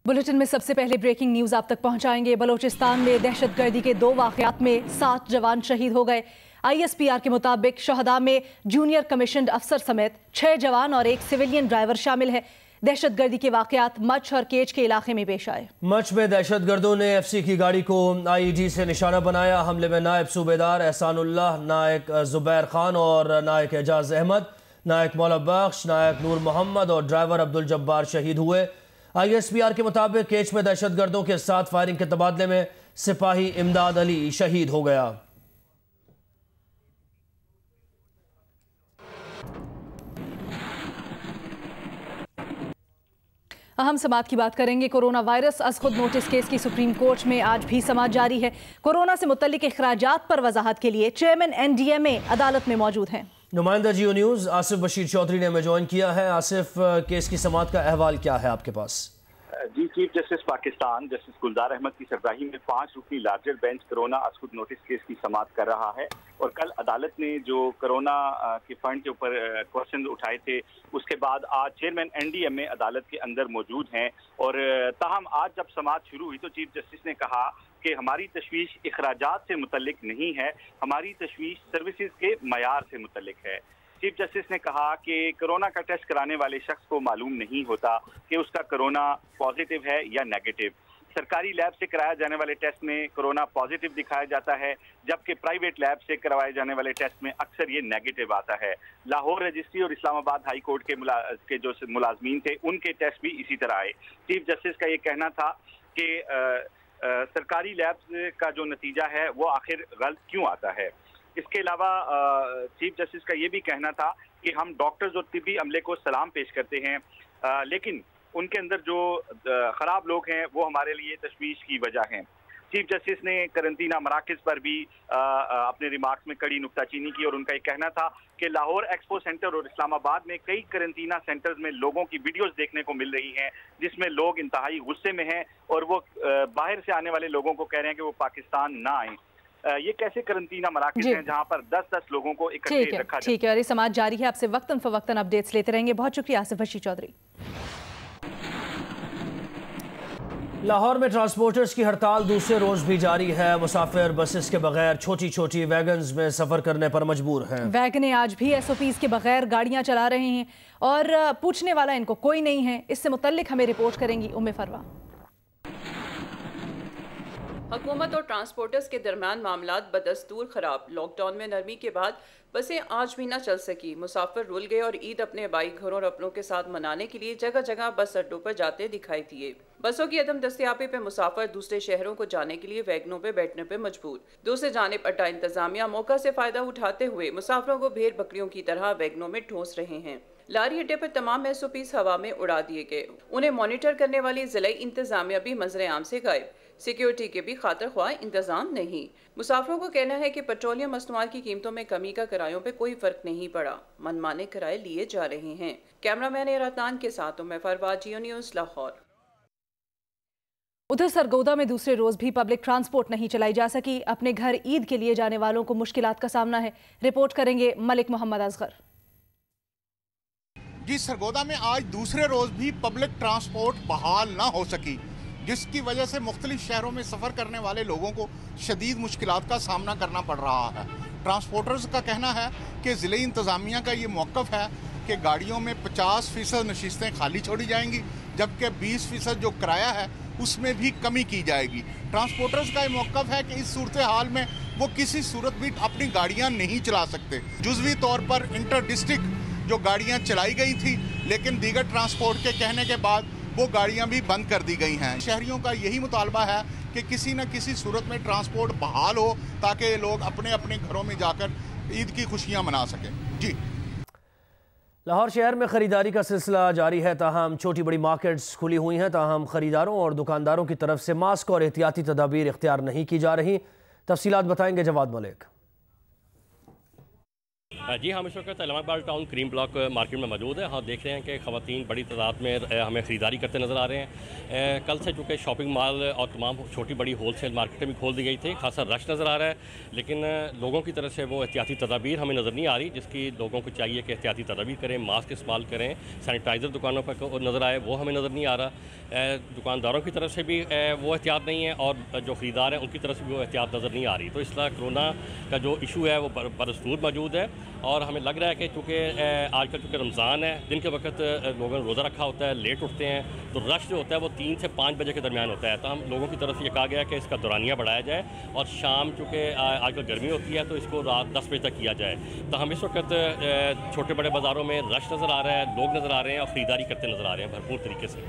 Bulletin में सबसे पहले ब्रेकिंग न्यूज आप तक पहुंचाएंगे। बलोचिस्तान में दहशतगर्दी के 2 वाकयात में 7 जवान शहीद हो गए। ISPR के मुताबिक शहदा में जूनियर कमीशन्ड अफसर समेत 6 जवान और 1 सिविलियन ड्राइवर शामिल है। दहशतगर्दी के वाकयात मच और केच के इलाके में पेश आए। मच में दहशतगर्दों ने FC की गाड़ी को IED से निशाना बनाया। हमले में नायब सूबेदार एहसानुल्लाह, नायक जुबैर खान और नायक एजाज अहमद, नायक मौला बख्श, नायक नूर मोहम्मद और ड्राइवर अब्दुल जब्बार शहीद हुए। ISPR के मुताबिक केच में दहशतगर्दों के साथ फायरिंग के तबादले में सिपाही इमदाद अली शहीद हो गया। अहम समात की बात करेंगे। कोरोना वायरस अज खुद नोटिस केस की सुप्रीम कोर्ट में आज भी समात जारी है। कोरोना से मुतल्लिक इखराजात पर वजाहत के लिए चेयरमैन NDMA अदालत में मौजूद हैं। नुमाइंदा जियो न्यूज़ आसिफ बशीर चौधरी ने हमें ज्वाइन किया है। आसिफ, केस की समात का अहवाल क्या है आपके पास? जी, chief justice Pakistan justice Gulzar Ahmed की सरबराही में 5 रुकनी लार्जर बेंच कोरोना अस्कुद नोटिस केस की समात कर रहा है। और कल अदालत ने जो कोरोना के फंड के ऊपर क्वेश्चन उठाए थे, उसके बाद आज चेयरमैन NDMA अदालत के अंदर मौजूद हैं। और ताहम आज जब समात शुरू हुई तो चीफ जस्टिस ने कहा कि हमारी तशवीश इखराजात से मुतल्लिक नहीं है, हमारी तशवीश सर्विसेज के मयार से मुतल्लिक है। चीफ जस्टिस ने कहा कि कोरोना का टेस्ट कराने वाले शख्स को मालूम नहीं होता कि उसका कोरोना पॉजिटिव है या नेगेटिव। सरकारी लैब से कराए जाने वाले टेस्ट में कोरोना पॉजिटिव दिखाया जाता है, जबकि प्राइवेट लैब से करवाए जाने वाले टेस्ट में अक्सर ये नेगेटिव आता है। लाहौर रजिस्ट्री और इस्लामाबाद हाई कोर्ट के जो मुलाजमीन थे, उनके टेस्ट भी इसी तरह आए। चीफ जस्टिस का ये कहना था कि सरकारी लैब का जो नतीजा है वो आखिर गलत क्यों आता है। इसके अलावा चीफ जस्टिस का ये भी कहना था कि हम डॉक्टर्स और तिब्बी अमले को सलाम पेश करते हैं, लेकिन उनके अंदर जो खराब लोग हैं वो हमारे लिए तशवीश की वजह हैं। चीफ जस्टिस ने करंतना मराकज़ पर भी अपने रिमार्क्स में कड़ी नुक्ताचीनी की और उनका ये कहना था कि लाहौर एक्सपो सेंटर और इस्लामाबाद में कई करंतना सेंटर्स में लोगों की वीडियोस देखने को मिल रही हैं जिसमें लोग इंतहाई गुस्से में हैं और वो बाहर से आने वाले लोगों को कह रहे हैं कि वो पाकिस्तान ना आए। ये कैसे करंतना मराकज़ हैं जहां पर 10-10 लोगों को इकट्ठे रखा जाता है। ठीक है, और ये समाज जारी है। आपसे वक्तन फवक्तन अपडेट्स लेते रहेंगे। बहुत शुक्रिया आसिफ बशीर चौधरी। लाहौर में ट्रांसपोर्टर्स की हड़ताल दूसरे रोज भी जारी है। मुसाफिर बसेस के बगैर छोटी छोटी वैगन्स में सफर करने पर मजबूर हैं। वैगने आज भी SOPs के बगैर गाड़ियां चला रहे हैं और पूछने वाला इनको कोई नहीं है। इससे मुतल्लिक हमें रिपोर्ट करेंगी उम्मे फरवा। हुकूमत और ट्रांसपोर्टर्स के दरमियान मामलात बदस्तूर खराब। लॉकडाउन में नरमी के बाद बसें आज भी न चल सकी। मुसाफिर रुल गए और ईद अपने आबाई घरों और अपनों के साथ मनाने के लिए जगह जगह बस अड्डों पर जाते दिखाई दिए। बसों की अदम दस्तयाबी पे मुसाफिर दूसरे शहरों को जाने के लिए वैगनों पे बैठने पे मजबूर। दूसरी जानिब अड्डा इंतजामिया मौका से फायदा उठाते हुए मुसाफिरों को भेड़ बकरियों की तरह वैगनों में ठोस रहे हैं। लारी अड्डे पर तमाम SOPs हवा में उड़ा दिए गए। उन्हें मॉनिटर करने वाली जिला इंतजामिया भी मंजर आम से गायब। सिक्योरिटी के भी खातिर ख्वाह इंतजाम नहीं। मुसाफिरों को कहना है कि पेट्रोलियम मसनूआत की कीमतों में कमी का किरायों पे कोई फर्क नहीं पड़ा, मनमाने किराए लिए जा रहे हैं। कैमरामैन एरातान के साथ मैं फरवा, जियो न्यूज़ लाहौर। उधर सरगोदा में दूसरे रोज भी पब्लिक ट्रांसपोर्ट नहीं चलाई जा सकी। अपने घर ईद के लिए जाने वालों को मुश्किलात का सामना है। रिपोर्ट करेंगे मलिक मोहम्मद असगर। जी, सरगोदा में आज दूसरे रोज भी पब्लिक ट्रांसपोर्ट बहाल ना हो सकी, जिसकी वजह से मुख्तलिफ शहरों में सफ़र करने वाले लोगों को शदीद मुश्किलात का सामना करना पड़ रहा है। ट्रांसपोर्टर्स का कहना है कि ज़िले इंतज़ामिया का ये मौक़िफ़ है कि गाड़ियों में 50% नशिस्तें खाली छोड़ी जाएंगी, जबकि 20% जो किराया है उसमें भी कमी की जाएगी। ट्रांसपोर्टर्स का ये मौक़िफ़ है कि इस सूरत हाल में वो किसी सूरत भी अपनी गाड़ियाँ नहीं चला सकते। जुज़वी तौर पर इंटर डिस्ट्रिक्ट जो गाड़ियाँ चलाई गई थी, लेकिन दीगर ट्रांसपोर्ट के कहने के बाद वो गाड़ियां भी बंद कर दी गई हैं। शहरियों का यही मुतालबा है कि किसी न किसी सूरत में ट्रांसपोर्ट बहाल हो ताकि लोग अपने अपने घरों में जाकर ईद की खुशियां मना सकें। जी, लाहौर शहर में ख़रीदारी का सिलसिला जारी है। ताहम छोटी बड़ी मार्केट्स खुली हुई हैं। ताहम ख़रीदारों और दुकानदारों की तरफ से मास्क और एहतियाती तदाबीर इख्तियार नहीं की जा रही। तफसीलात बताएंगे जवाद मलिक। जी हम इस वक्त Islamabad town cream block market में मौजूद है। हाँ, देख रहे हैं कि ख़वातीन बड़ी तादाद में हमें ख़रीदारी करते नज़र आ रहे हैं। कल से चूँकि शॉपिंग मॉल और तमाम छोटी बड़ी होलसेल मार्केटें भी खोल दी गई थी, खासा रश नज़र आ रहा है, लेकिन लोगों की तरफ से वो एहतियाती तदाबीर हमें नज़र नहीं आ रही, जिसकी लोगों को चाहिए कि एहतियाती तदाबीर करें, मास्क इस्तेमाल करें, सैनिटाइज़र दुकानों पर नज़र आए, वो हमें नज़र नहीं आ रहा। दुकानदारों की तरफ से भी वो एहतियात नहीं है और जो ख़रीदार हैं उनकी तरफ से भी वो एहतियात नज़र नहीं आ रही। तो इसलिए कोरोना का जो इशू है वो बदस्तूर मौजूद है और हमें लग रहा है कि चूँकि आजकल चूँकि रमज़ान है, दिन के वक्त लोगों ने रोज़ा रखा होता है, लेट उठते हैं, तो रश जो होता है वो 3 से 5 बजे के दरमियान होता है। तो हम लोगों की तरफ से ये कहा गया कि इसका दौरानिया बढ़ाया जाए और शाम चूँकि आजकल गर्मी होती है तो इसको रात 10 बजे तक किया जाए। तो हम इस वक्त छोटे बड़े बाज़ारों में रश नज़र आ रहा है, लोग नज़र आ रहे हैं और ख़रीदारी करते नज़र आ रहे हैं भरपूर तरीके से।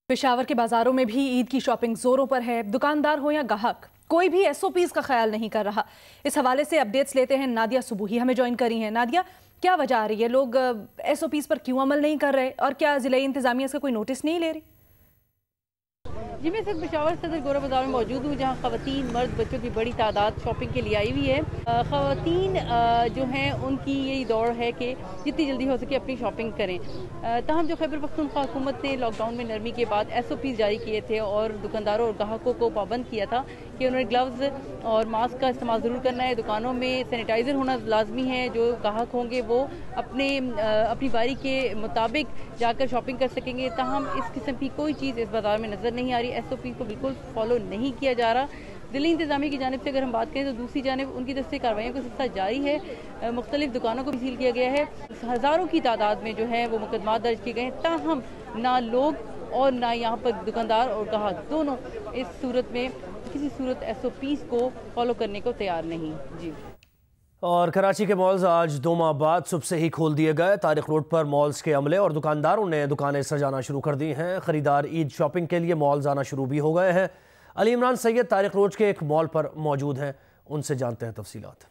पेशावर के बाजारों में भी ईद की शॉपिंग जोरों पर है। दुकानदार हो या गाहक, कोई भी SOPs का ख्याल नहीं कर रहा। इस हवाले से अपडेट्स लेते हैं। नादिया सुबूही हमें ज्वाइन करी हैं। नादिया, क्या वजह आ रही है? लोग SOPs पर क्यों अमल नहीं कर रहे और क्या ज़िला इंतजामिया इसका कोई नोटिस नहीं ले रही? जी, मैं सिर्फ पेशावर सदर गोरा बाजार में मौजूद हूँ, जहाँ ख़वातीन मर्द बच्चों की बड़ी तादाद शॉपिंग के लिए आई हुई है। ख़वातीन जो हैं उनकी यही दौड़ है कि जितनी जल्दी हो सके अपनी शॉपिंग करें। ताहम जो खैबर पख्तूनख्वा हुकूमत ने लॉकडाउन में नरमी के बाद SOPs जारी किए थे और दुकानदारों और ग्राहकों को पाबंद किया था कि उन्होंने ग्लव्स और मास्क का इस्तेमाल ज़रूर करना है, दुकानों में सैनिटाइज़र होना लाजमी है, जो ग्राहक होंगे वो अपनी बारी के मुताबिक जाकर शॉपिंग कर सकेंगे। ताहम इस किस्म की कोई चीज़ इस बाज़ार में नज़र नहीं आ रही। SOP को बिल्कुल फॉलो नहीं किया जा रहा। दिल्ली इंतजामिया की जानिब से अगर हम बात करें तो दूसरी जानिब उनकी तरफ से कार्रवाइयों का सिलसिला जारी है। मुख्तलिफ दुकानों को भी सील किया गया है। हज़ारों की तादाद में जो है वो मुकदमा दर्ज किए गए हैं। ताहम ना लोग और ना यहाँ पर दुकानदार और ग्राहक दोनों इस सूरत में किसी सूरत SOPs को फॉलो करने को तैयार नहीं। जी। और कराची के मॉल्स आज 2 माह बाद सुबह से ही खोल दिए गए। तारिक रोड पर मॉल्स के अमले और दुकानदारों ने दुकानें सजाना शुरू कर दी हैं। खरीदार ईद शॉपिंग के लिए मॉल्स आना शुरू भी हो गए हैं। अली इमरान सैयद तारिक रोड के एक मॉल पर मौजूद हैं, उनसे जानते हैं तफसीलात।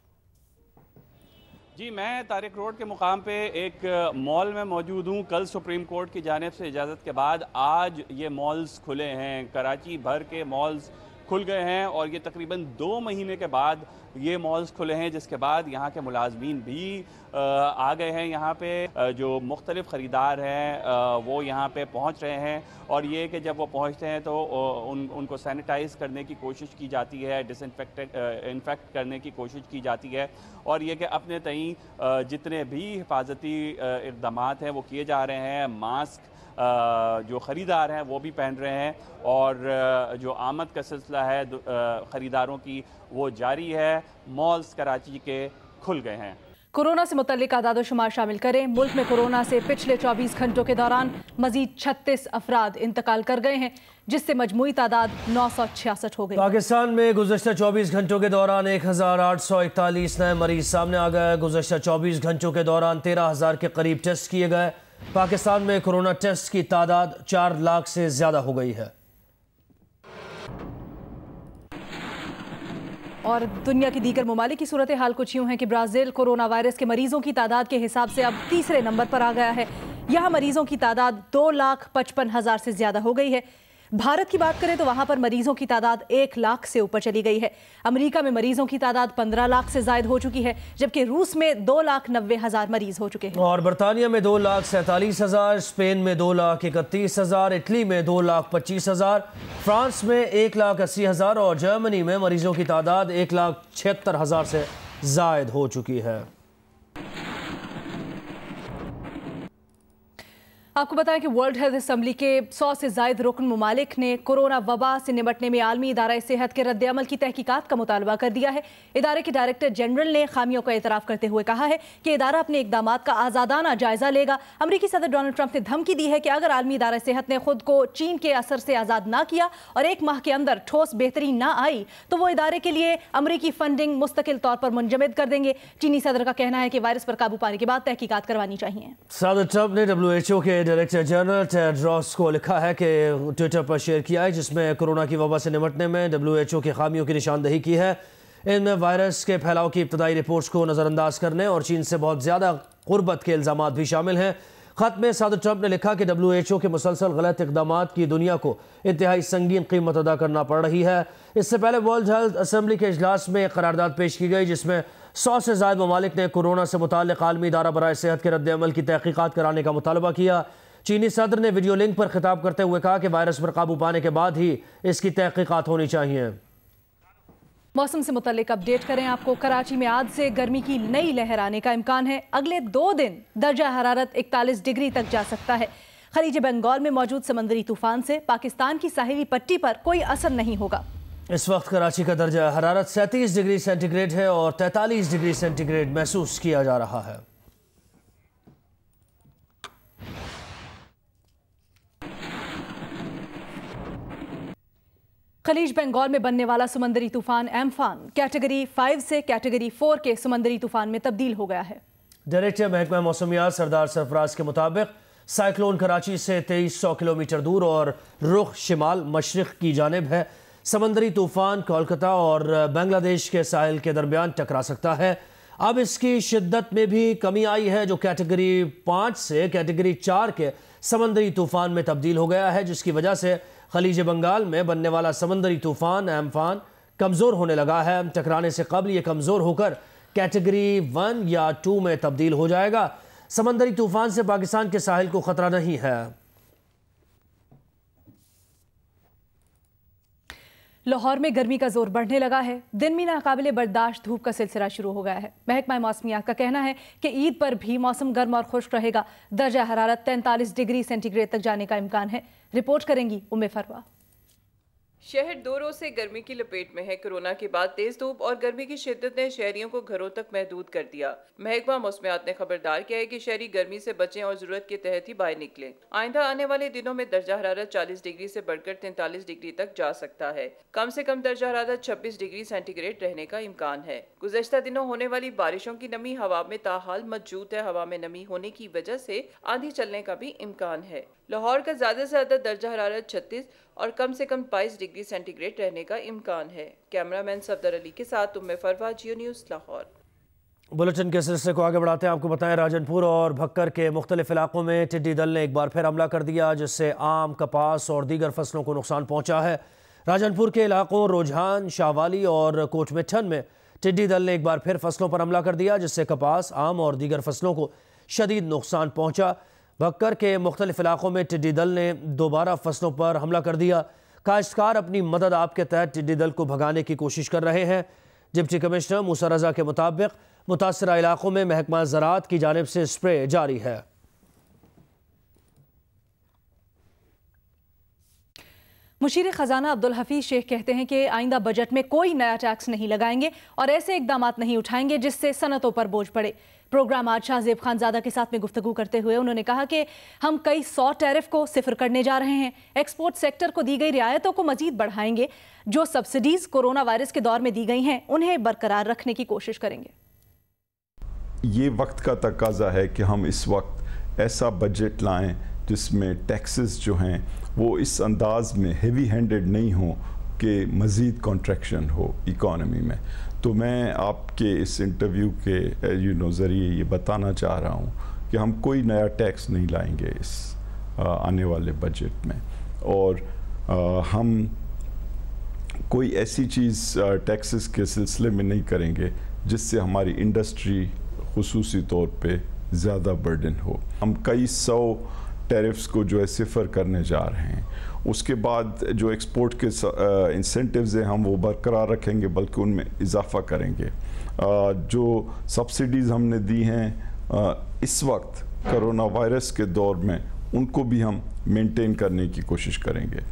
जी, मैं तारिक रोड के मुकाम पे एक मॉल में मौजूद हूँ। कल सुप्रीम कोर्ट की जानिब से इजाज़त के बाद आज ये मॉल्स खुले हैं। कराची भर के मॉल्स खुल गए हैं और ये तकरीबन 2 महीने के बाद ये मॉल्स खुले हैं, जिसके बाद यहाँ के मुलाजमीन भी आ गए हैं। यहाँ पे जो मुख्तलिफ ख़रीदार हैं वो यहाँ पे पहुँच रहे हैं और ये कि जब वो पहुँचते हैं तो उनको सैनिटाइज़ करने की कोशिश की जाती है, इन्फेक्ट करने की कोशिश की जाती है और ये कि अपने तई जितने भी हिफाजती इक़दामात हैं वो किए जा रहे हैं। मास्क जो ख़रीदार हैं वो भी पहन रहे हैं और जो आमद का सिलसिला है ख़रीदारों की वो जारी है। मॉल्स कराची के खुल गए हैं। कोरोना से मुतल्लिक आदाद शुमार शामिल करें। मुल्क में कोरोना से पिछले 24 घंटों के दौरान मजीद 36 अफराद इंतकाल कर गए हैं, जिससे मजमूई तादाद 966 हो गई। पाकिस्तान में गुज़श्ता 24 घंटों के दौरान 1841 नए मरीज सामने आ गए। गुज़श्ता 24 घंटों के दौरान 13,000 के करीब टेस्ट किए गए। पाकिस्तान में कोरोना टेस्ट की तादाद 4 लाख से ज्यादा हो गई है। और दुनिया की दीगर ममालिक की सूरत हाल कुछ यूं है कि ब्राज़ील कोरोना वायरस के मरीजों की तादाद के हिसाब से अब तीसरे नंबर पर आ गया है। यहाँ मरीजों की तादाद 2,55,000 से ज्यादा हो गई है। भारत की बात करें तो वहां पर मरीजों की तादाद 1 लाख से ऊपर चली गई है। अमेरिका में मरीजों की तादाद 15 लाख से ज्यादा हो चुकी है, जबकि रूस में 2,90,000 मरीज हो चुके हैं। और बरतानिया में 2,47,000, स्पेन में 2,31,000, इटली में 2,25,000, फ्रांस में 1,80,000 और जर्मनी में मरीजों की तादाद 1,76,000 से जायद हो चुकी है। आपको बताएं कि वर्ल्ड हेल्थ असेंबली के 100 से ज्यादा रुकन ममालिक ने कोरोना वबा से निपटने में आलमी इदारा सेहत के रद्द अमल की तहकीकात का मुतालबा कर दिया है। इदारे के डायरेक्टर जनरल ने खामियों का एतराफ़ करते हुए कहा है कि इदारा अपने इकदाम का आज़ादाना जायजा लेगा। अमरीकी सदर डोनाल्ड ट्रंप ने धमकी दी है कि अगर आलमी इदारा सेहत ने खुद को चीन के असर से आज़ाद ना किया और 1 माह के अंदर ठोस बेहतरी ना आई तो वो इदारे के लिए अमरीकी फंडिंग मुस्तकिल तौर पर मुंजमद कर देंगे। चीनी सदर का कहना है कि वायरस पर काबू पाने के बाद तहकीकात करवानी चाहिए। सदर ट्रंप ने WHO के डायरेक्टर जनरल टेड्रोस को लिखा है कि ट्विटर पर शेयर किया है, जिसमें कोरोना की वबा से निपटने में WHO की खामियों की निशानदही की है। इनमें वायरस के फैलाव की इब्तदाई रिपोर्ट्स को नज़रअंदाज करने और चीन से बहुत ज़्यादा क़ुर्बत के इल्ज़ाम भी शामिल हैं। ख़त में सदर ट्रंप ने लिखा कि WHO के मुसलसल गलत इक़दामात की दुनिया को इंतहाई संगीन कीमत अदा करना पड़ रही है। इससे पहले वर्ल्ड हेल्थ असेंबली के इजलास में एक करारदाद पेश की गई, जिसमें 100 से ज़ायद ममालिक ने कोरोना से मुताल्लिक़ आलमी इदारा बराए सेहत के रद्द-ए-अमल की तहक़ीक़ात कराने का मुतालबा किया। चीनी सदर ने वीडियो लिंक पर खिताब करते हुए कहा कि वायरस पर काबू पाने के बाद ही इसकी तहक़ीक़ात होनी चाहिए। मौसम से मुतल्लिक अपडेट करें आपको। कराची में आज से गर्मी की नई लहर आने का इम्कान है। अगले 2 दिन दर्जा हरारत 41 डिग्री तक जा सकता है। खलीज बंगाल में मौजूद समंदरी तूफान से पाकिस्तान की साहिली पट्टी पर कोई असर नहीं होगा। इस वक्त कराची का दर्जा हरारत 37 डिग्री सेंटीग्रेड है और 43 डिग्री सेंटीग्रेड महसूस किया जा रहा है। खलीज बंगाल में बनने वाला समंदरी तूफान एम्फान कैटेगरी 5 से कैटेगरी 4 के समंदरी तूफान में तब्दील हो गया है। डायरेक्टर महकमा मौसमियात सरदार सरफराज के मुताबिक साइक्लोन कराची से 2300 किलोमीटर दूर और रुख शिमाल मशरिक की जानिब है। समंदरी तूफान कोलकाता और बांग्लादेश के साहिल के दरमियान टकरा सकता है। अब इसकी शिद्दत में भी कमी आई है, जो कैटेगरी 5 से कैटेगरी 4 के समंदरी तूफान में तब्दील हो गया है, जिसकी वजह से खलीज बंगाल में बनने वाला समंदरी तूफान एम्फान कमज़ोर होने लगा है। टकराने से कबल यह कमज़ोर होकर कैटेगरी 1 या 2 में तब्दील हो जाएगा। समंदरी तूफान से पाकिस्तान के साहिल को खतरा नहीं है। लाहौर में गर्मी का जोर बढ़ने लगा है। दिन में नाकाबिले बर्दाश्त धूप का सिलसिला शुरू हो गया है। महकमा मौसमियात का कहना है कि ईद पर भी मौसम गर्म और खुश्क रहेगा। दर्जा हरारत 43 डिग्री सेंटीग्रेड तक जाने का इम्कान है। रिपोर्ट करेंगी उम्मे फरवा। शहर 2 रोज से गर्मी की लपेट में है। कोरोना के बाद तेज धूप और गर्मी की शिद्दत ने शहरियों को घरों तक महदूद कर दिया। महकमा मौसमियात ने खबरदार किया है कि शहरी गर्मी से बचें और जरूरत के तहत ही बाहर निकलें। आइंदा आने वाले दिनों में दर्जा हरारत 40 डिग्री से बढ़कर 43 डिग्री तक जा सकता है। कम से कम दर्जा हरारत 26 डिग्री सेंटीग्रेड रहने का इम्कान है। गुज़श्ता दिनों होने वाली बारिशों की नमी हवा में ताहाल मौजूद है। हवा में नमी होने की वजह से आंधी चलने का भी इम्कान है। लाहौर का ज्यादा से ज्यादा दर्जा हरारत 36 और कम से कम 22 डिग्री सेंटीग्रेड रहने का इम्कान है। कैमरामैन सफदर अली के साथ उम्मे फरवा, जियो न्यूज़, लाहौर। बुलेटिन के सिलसिले को आगे बढ़ाते हैं। आपको बताएं, राजनपुर और भक्कर के मुख्तलिफ इलाकों में टिड्डी दल ने एक बार फिर हमला कर दिया, जिससे आम, कपास और दीगर फसलों को नुकसान पहुंचा है। राजनपुर के इलाकों रुझान, शाहवाली और कोटमिठन में टिड्डी दल ने एक बार फिर फसलों पर हमला कर दिया, जिससे कपास, आम और दीगर फसलों को शदीद नुकसान पहुंचा। भक्कर के मुख्तलिफ इलाकों में टिड्डी दल ने दोबारा फसलों पर हमला कर दिया। काश्तकार अपनी मदद आप के तहत टिड्डी दल को भगाने की कोशिश कर रहे हैं। डिप्टी कमिश्नर मूसा रजा के मुताबिक मुतासरा इलाकों में महकमा ज़राअत की जानिब से स्प्रे जारी है। मुशीर खजाना अब्दुल हफीज शेख कहते हैं कि आइंदा बजट में कोई नया टैक्स नहीं लगाएंगे और ऐसे इकदाम नहीं उठाएंगे जिससे सनतों पर बोझ पड़े। प्रोग्राम आज शाहजेब खानजादा के साथ में गुफ्तगू करते हुए उन्होंने कहा कि हम कई 100 टैरिफ को सिफर करने जा रहे हैं। एक्सपोर्ट सेक्टर को दी गई रियायतों को मजीद बढ़ाएंगे। जो सब्सिडीज कोरोना वायरस के दौर में दी गई हैं उन्हें बरकरार रखने की कोशिश करेंगे। ये वक्त का तकाजा है कि हम इस वक्त ऐसा बजट लाएं जिसमें टैक्सेस जो हैं वो इस अंदाज में हेवी हैंडेड नहीं हो कि मज़ीद कॉन्ट्रैक्शन हो इकॉनमी में। तो मैं आपके इस इंटरव्यू के ज़रिए ये बताना चाह रहा हूँ कि हम कोई नया टैक्स नहीं लाएंगे इस आने वाले बजट में, और हम कोई ऐसी चीज़ टैक्सेस के सिलसिले में नहीं करेंगे जिससे हमारी इंडस्ट्री खुसूसी तौर पे ज़्यादा बर्डन हो। हम कई 100 टैरिफ्स को जो है सिफर करने जा रहे हैं। उसके बाद जो एक्सपोर्ट के इंसेंटिव्स हैं हम वो बरकरार रखेंगे, बल्कि उनमें इजाफा करेंगे। जो सब्सिडीज़ हमने दी हैं इस वक्त कोरोना वायरस के दौर में, उनको भी हम मेंटेन करने की कोशिश करेंगे।